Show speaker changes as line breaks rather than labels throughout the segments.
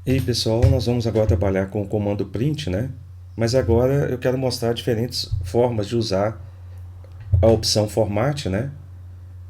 E aí, pessoal, nós vamos agora trabalhar com o comando print, né? Mas agora eu quero mostrar diferentes formas de usar a opção format, né?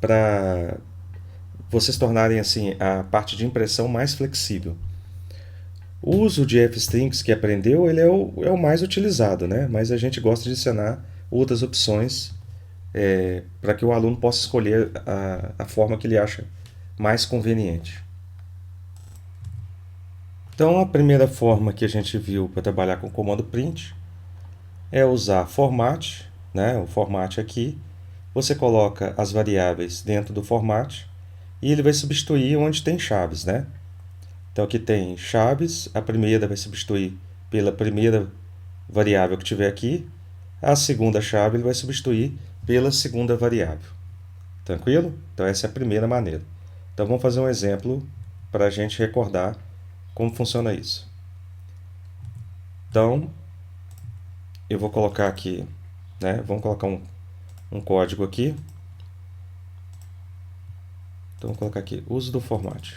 Para vocês tornarem assim a parte de impressão mais flexível. O uso de f-strings que aprendeu, ele é o mais utilizado, né? Mas a gente gosta de adicionar outras opções para que o aluno possa escolher a forma que ele acha mais conveniente. Então, a primeira forma que a gente viu para trabalhar com o comando print é usar format, né? O format aqui. Você coloca as variáveis dentro do format e ele vai substituir onde tem chaves, né? Então aqui tem chaves, a primeira vai substituir pela primeira variável que tiver aqui, a segunda chave ele vai substituir pela segunda variável. Tranquilo? Então essa é a primeira maneira. Então vamos fazer um exemplo para a gente recordar como funciona isso. Então eu vou colocar aqui, né? Vamos colocar um código aqui. Então vou colocar aqui uso do format.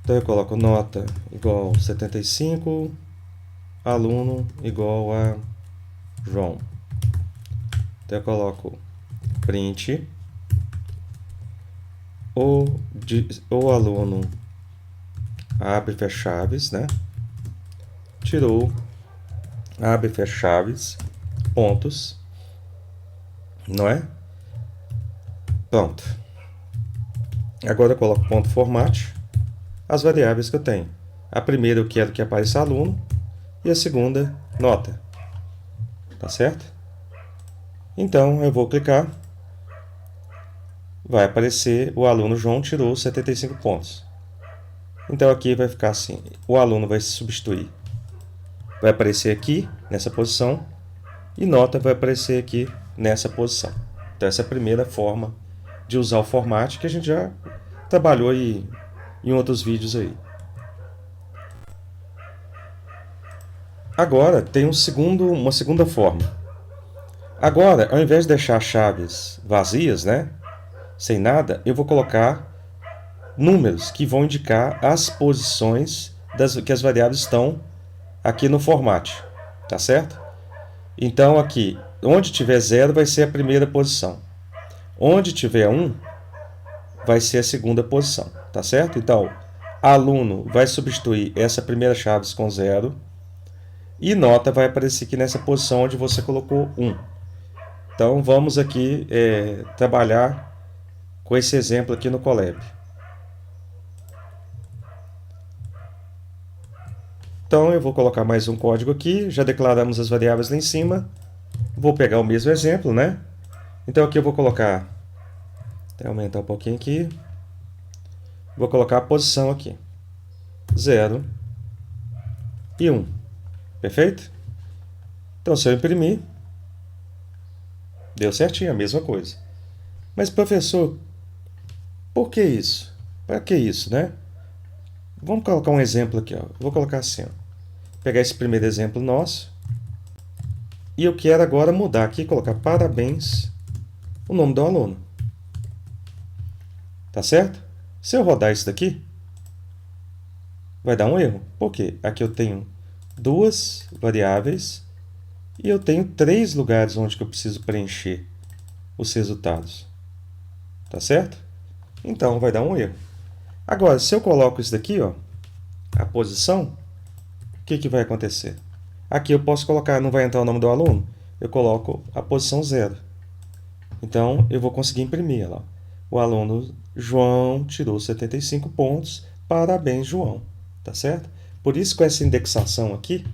Então eu coloco nota igual 75, aluno igual a João. Então eu coloco print o aluno abre e fecha chaves, né? Tirou, abre e fecha chaves, pontos, não é? Pronto. Agora eu coloco ponto format, as variáveis que eu tenho. A primeira eu quero que apareça aluno e a segunda nota. Tá certo? Então eu vou clicar, vai aparecer o aluno João tirou 75 pontos. Então aqui vai ficar assim, o aluno vai se substituir. Vai aparecer aqui, nessa posição, e nota vai aparecer aqui nessa posição. Então essa é a primeira forma de usar o format que a gente já trabalhou em outros vídeos aí. Agora tem uma segunda forma. Agora, ao invés de deixar chaves vazias, né, sem nada, eu vou colocar números que vão indicar as posições que as variáveis estão aqui no format, tá certo? Então aqui, onde tiver 0 vai ser a primeira posição. Onde tiver 1 vai ser a segunda posição, tá certo? Então, aluno vai substituir essa primeira chave com 0 e nota vai aparecer aqui nessa posição onde você colocou 1. Então vamos aqui trabalhar com esse exemplo aqui no Colab. Então eu vou colocar mais um código aqui, já declaramos as variáveis lá em cima. Vou pegar o mesmo exemplo, né? Então aqui eu vou colocar, vou aumentar um pouquinho aqui, vou colocar a posição aqui, 0 e 1, perfeito? Então se eu imprimir, deu certinho, a mesma coisa. Mas professor, por que isso? Para que isso, né? Vamos colocar um exemplo aqui, ó. Vou colocar assim, ó. Pegar esse primeiro exemplo nosso e eu quero agora mudar aqui, colocar parabéns, o nome do aluno. Tá certo? Se eu rodar isso daqui, vai dar um erro. Por quê? Aqui eu tenho duas variáveis e eu tenho 3 lugares onde que eu preciso preencher os resultados. Tá certo? Então vai dar um erro. Agora, se eu coloco isso daqui, ó, a posição, o que vai acontecer? Aqui eu posso colocar, não vai entrar o nome do aluno, eu coloco a posição 0. Então eu vou conseguir imprimir lá. O aluno João tirou 75 pontos, parabéns João. Tá certo? Por isso com essa indexação aqui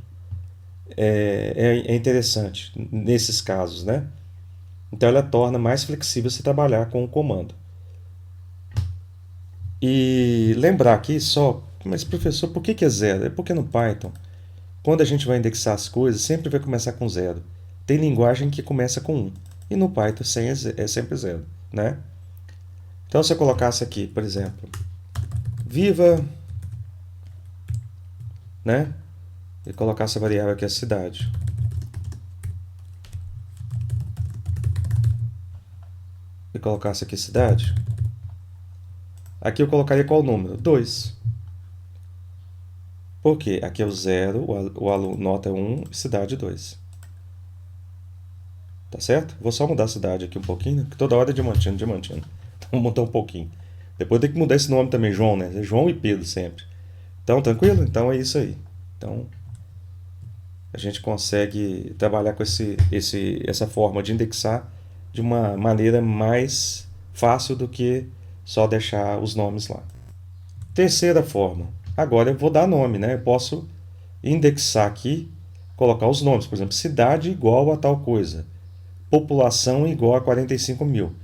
é interessante nesses casos, né? Então ela torna mais flexível se trabalhar com o comando. E lembrar aqui só, mas professor, por que é 0? É porque no Python, quando a gente vai indexar as coisas, sempre vai começar com 0. Tem linguagem que começa com 1. E no Python é sempre 0, né? Então se eu colocasse aqui, por exemplo, viva, né? E colocasse a variável aqui a cidade. E colocasse aqui cidade. Aqui eu colocaria qual número? 2. Por quê? Aqui é o 0, o aluno, nota é 1 e cidade 2. Tá certo? Vou só mudar a cidade aqui um pouquinho, que toda hora é Diamantino, Diamantino. Então, vou mudar um pouquinho. Depois tem que mudar esse nome também, João, né? É João e Pedro sempre. Então, tranquilo? Então é isso aí. Então, a gente consegue trabalhar com essa forma de indexar de uma maneira mais fácil do que só deixar os nomes lá. Terceira forma. Agora eu vou dar nome, né? Eu posso indexar aqui, colocar os nomes. Por exemplo, cidade igual a tal coisa. População igual a 45 mil.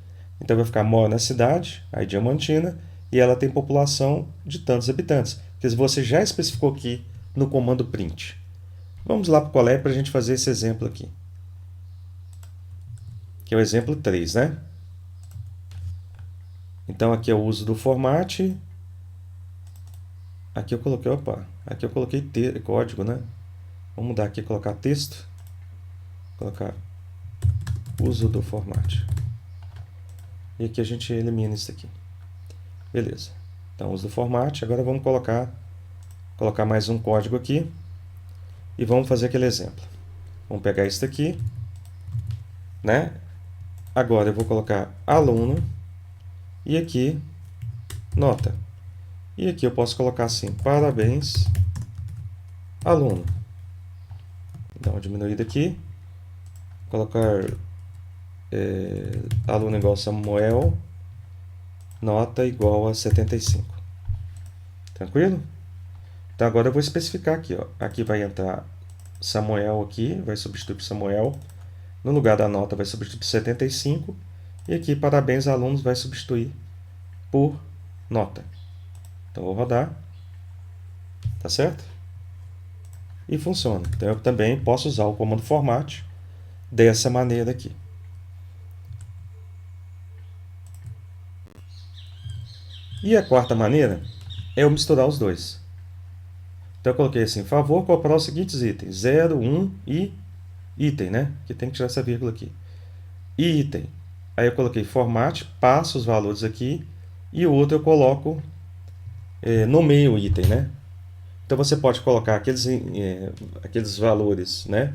Então vai ficar mora na cidade, aí Diamantina, e ela tem população de tantos habitantes. Porque você já especificou aqui no comando print. Vamos lá para o Colab para a gente fazer esse exemplo aqui. Que é o exemplo 3, né? Então aqui é o uso do format. Aqui eu coloquei, aqui eu coloquei código, né? Vamos mudar aqui, colocar texto. Colocar uso do format. E aqui a gente elimina isso aqui. Beleza. Então, uso do format. Agora vamos colocar mais um código aqui. E vamos fazer aquele exemplo. Vamos pegar isso daqui, né? Agora eu vou colocar aluno. E aqui, nota. E aqui eu posso colocar assim, parabéns, aluno. Dá uma diminuída aqui. Colocar aluno igual a Samuel, nota igual a 75. Tranquilo? Então agora eu vou especificar aqui, ó. Aqui vai entrar Samuel aqui, vai substituir por Samuel. No lugar da nota vai substituir por 75. E aqui, parabéns, alunos, vai substituir por nota. Então vou rodar. Tá certo? E funciona. Então eu também posso usar o comando format dessa maneira aqui. E a quarta maneira é eu misturar os dois. Então eu coloquei assim, favor comprar os seguintes itens, 0, 1 e item, né? Que tem que tirar essa vírgula aqui. E item. Aí eu coloquei format, passo os valores aqui, e o outro eu coloco, nomeio o item, né? Então você pode colocar aqueles valores, né,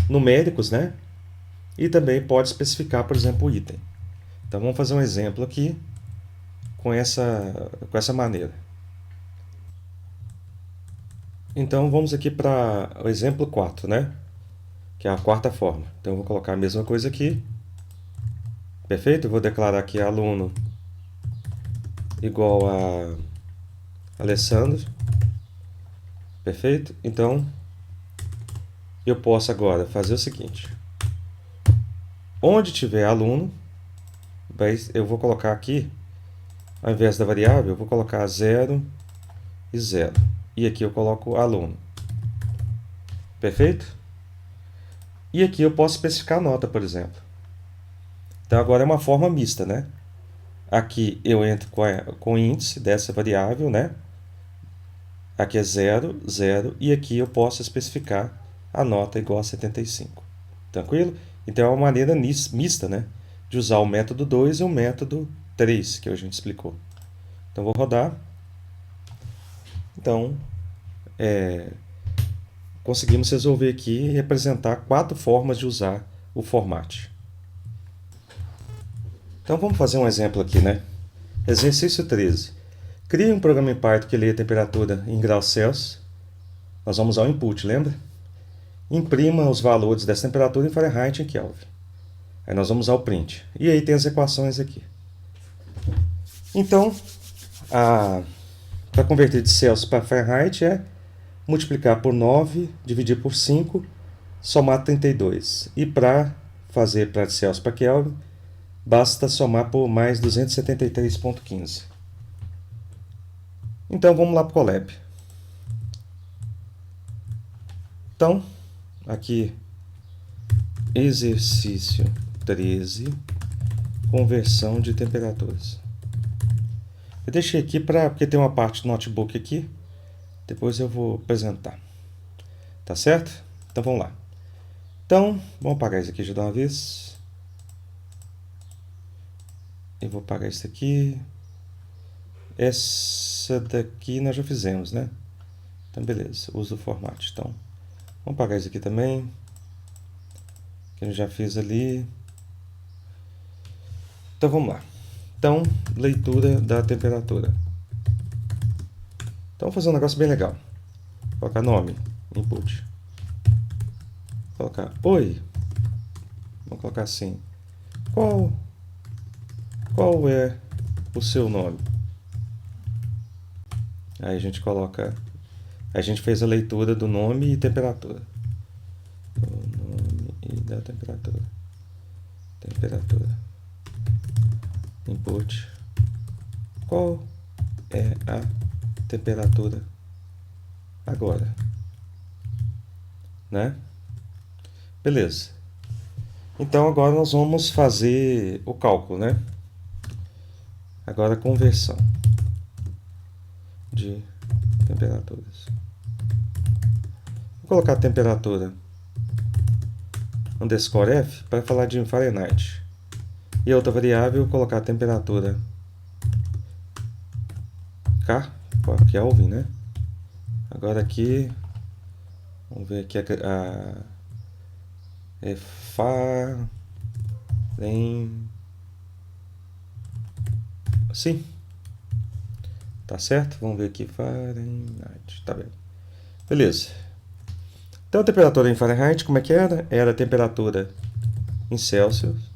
numéricos, né? E também pode especificar, por exemplo, o item. Então vamos fazer um exemplo aqui com essa maneira. Então vamos aqui para o exemplo 4, né? Que é a quarta forma. Então eu vou colocar a mesma coisa aqui. Perfeito? Eu vou declarar aqui aluno igual a Alessandro. Perfeito? Então eu posso agora fazer o seguinte. Onde tiver aluno, eu vou colocar aqui, ao invés da variável, eu vou colocar 0 e 0. E aqui eu coloco aluno. Perfeito? E aqui eu posso especificar a nota, por exemplo. Então agora é uma forma mista, né? Aqui eu entro com o índice dessa variável, né? Aqui é 0, 0, e aqui eu posso especificar a nota igual a 75. Tranquilo? Então é uma maneira mista, né? De usar o método 2 e o método 3, que a gente explicou. Então vou rodar. Então, conseguimos resolver aqui e representar 4 formas de usar o format. Então vamos fazer um exemplo aqui, né? Exercício 13. Crie um programa em Python que leia a temperatura em graus Celsius. Nós vamos usar o input, lembra? Imprima os valores dessa temperatura em Fahrenheit e em Kelvin. Aí nós vamos usar o print. E aí tem as equações aqui. Então, para converter de Celsius para Fahrenheit é multiplicar por 9, dividir por 5, somar 32. E para fazer para de Celsius para Kelvin, basta somar por mais 273,15. Então vamos lá para o Colab. Então, aqui, exercício 13, conversão de temperaturas. Eu deixei aqui porque tem uma parte do notebook aqui, depois eu vou apresentar. Tá certo? Então vamos lá. Então, vamos apagar isso aqui já de uma vez. Eu vou apagar isso aqui. Essa daqui nós já fizemos, né? Então, beleza. Uso o format. Então, vamos apagar isso aqui também. Que a gente já fez ali. Então, vamos lá. Então, leitura da temperatura. Então, vou fazer um negócio bem legal. Vou colocar nome, input. Vou colocar oi. Vamos colocar assim. Qual é o seu nome? Aí a gente coloca. A gente fez a leitura do nome e temperatura. Do nome e da temperatura. Temperatura. Input. Qual é a temperatura agora? Né? Beleza. Então agora nós vamos fazer o cálculo, né? Agora a conversão de temperaturas. Vou colocar a temperatura underscore F para falar de Fahrenheit. E outra variável, colocar a temperatura K, Kelvin, né? Agora aqui, vamos ver aqui é Fahrenheit. Sim. Tá certo? Vamos ver aqui. Fahrenheit. Tá bem. Beleza. Então a temperatura em Fahrenheit, como é que era? Era a temperatura em Celsius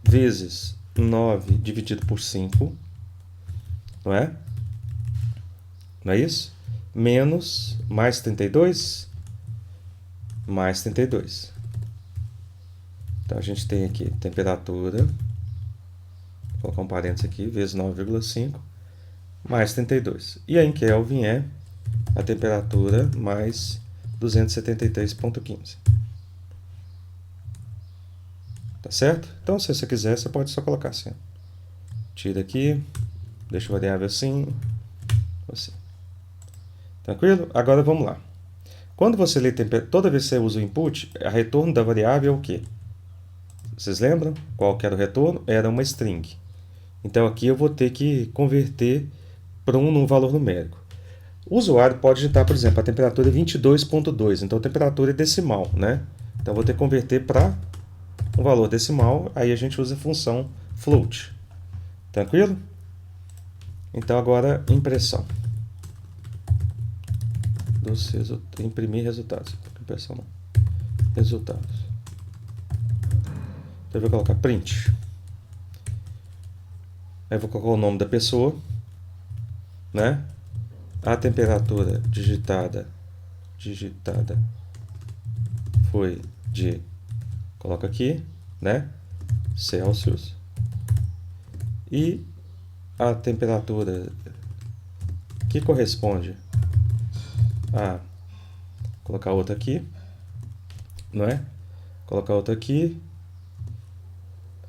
vezes 9 dividido por 5. Não é? Não é isso? Menos mais 32 mais 32. Então a gente tem aqui temperatura, vou colocar um parênteses aqui, vezes 9,5 mais 32. E aí em Kelvin é a temperatura mais 273,15. Tá certo? Então se você quiser, você pode só colocar assim. Tira aqui, deixa o variável assim, assim. Tranquilo? Agora vamos lá. Quando você lê toda vez que você usa o input, a retorno da variável é o quê? Vocês lembram? Qual que era o retorno? Era uma string. Então aqui eu vou ter que converter para um valor numérico. O usuário pode digitar, por exemplo, a temperatura é 22,2. Então a temperatura é decimal, né? Então eu vou ter que converter para um valor decimal. Aí a gente usa a função float. Tranquilo? Então agora impressão. Imprimir resultados. Impressão não. Resultados. Então eu vou colocar print. Aí eu vou colocar o nome da pessoa, né? A temperatura digitada foi de, coloca aqui, né? Celsius. E a temperatura que corresponde a, colocar outra aqui, não é? Colocar outra aqui.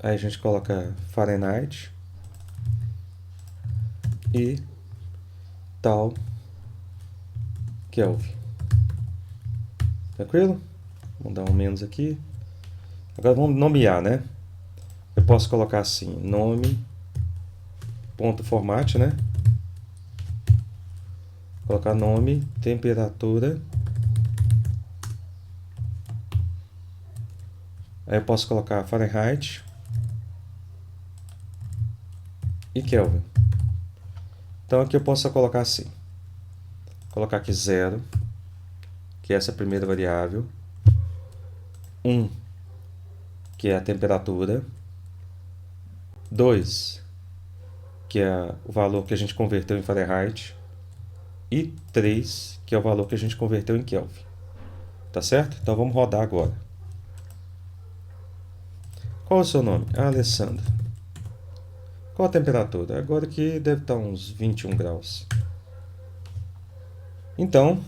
Aí a gente coloca Fahrenheit e tal Kelvin. Tranquilo? Vamos dar um menos aqui. Agora vamos nomear, né? Eu posso colocar assim, nome, ponto format, né? Colocar nome, temperatura. Aí eu posso colocar Fahrenheit e Kelvin. Então aqui eu posso só colocar assim. Colocar aqui 0, que é essa primeira variável. 1, que é a temperatura. 2, que é o valor que a gente converteu em Fahrenheit. E 3, que é o valor que a gente converteu em Kelvin. Tá certo? Então vamos rodar agora. Qual é o seu nome? Alessandro. Qual a temperatura? Agora aqui deve estar uns 21 graus. Então,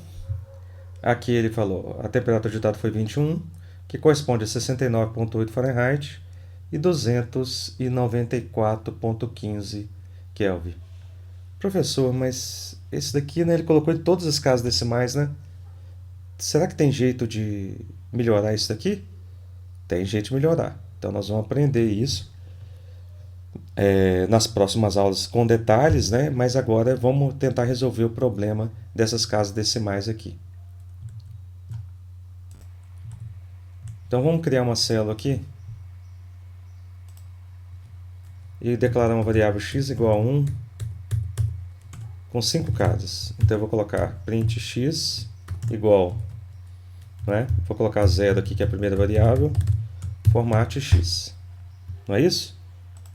aqui ele falou, a temperatura de dado foi 21, que corresponde a 69,8 Fahrenheit e 294,15 Kelvin. Professor, mas esse daqui, né, ele colocou em todas as casas decimais, né? Será que tem jeito de melhorar isso daqui? Tem jeito de melhorar. Então nós vamos aprender isso. nas próximas aulas com detalhes, né? Mas agora vamos tentar resolver o problema dessas casas decimais aqui. Então vamos criar uma célula aqui e declarar uma variável x igual a 1 com 5 casas. Então eu vou colocar print x igual, né? Vou colocar 0 aqui, que é a primeira variável, formate x. Não é isso?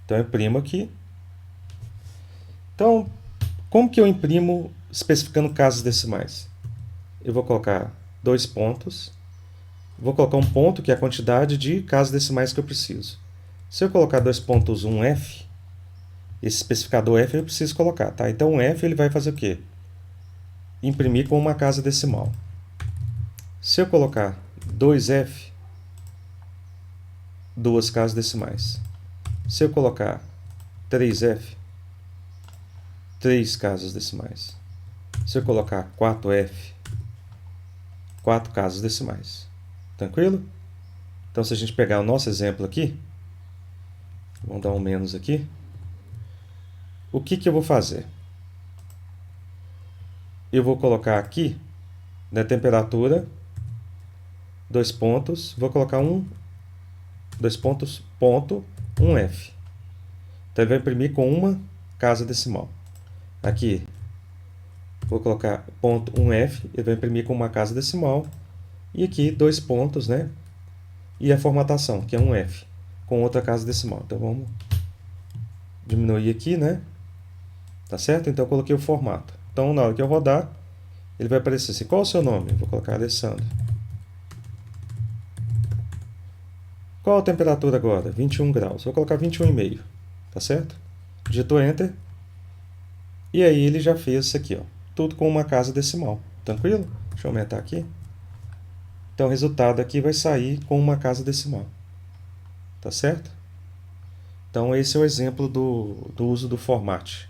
Então eu imprimo aqui. Então, como que eu imprimo especificando casas decimais? Eu vou colocar 2 pontos. Vou colocar um ponto, que é a quantidade de casas decimais que eu preciso. Se eu colocar 2 pontos 1f, esse especificador f eu preciso colocar, tá? Então o f ele vai fazer o quê? Imprimir com uma casa decimal. Se eu colocar 2f, 2 casas decimais. Se eu colocar 3f, 3 casas decimais. Se eu colocar 4f, 4 casas decimais. Tranquilo? Então, se a gente pegar o nosso exemplo aqui, vamos dar um menos aqui. O que eu vou fazer? Eu vou colocar aqui, na temperatura, 2 pontos, vou colocar 2 pontos, ponto, 1f. Então, ele vai imprimir com uma casa decimal. Aqui, vou colocar ponto 1f, ele vai imprimir com uma casa decimal. E aqui, 2 pontos, né? E a formatação, que é 1f, com outra casa decimal. Então, vamos diminuir aqui, né? Tá certo? Então, eu coloquei o formato. Então, na hora que eu rodar, ele vai aparecer assim. Qual é o seu nome? Vou colocar Alessandro. Qual a temperatura agora? 21 graus. Vou colocar 21,5. Tá certo? Digitou Enter. E aí, ele já fez isso aqui, ó. Tudo com uma casa decimal. Tranquilo? Deixa eu aumentar aqui. Então, o resultado aqui vai sair com uma casa decimal. Tá certo? Então, esse é o exemplo do uso do format.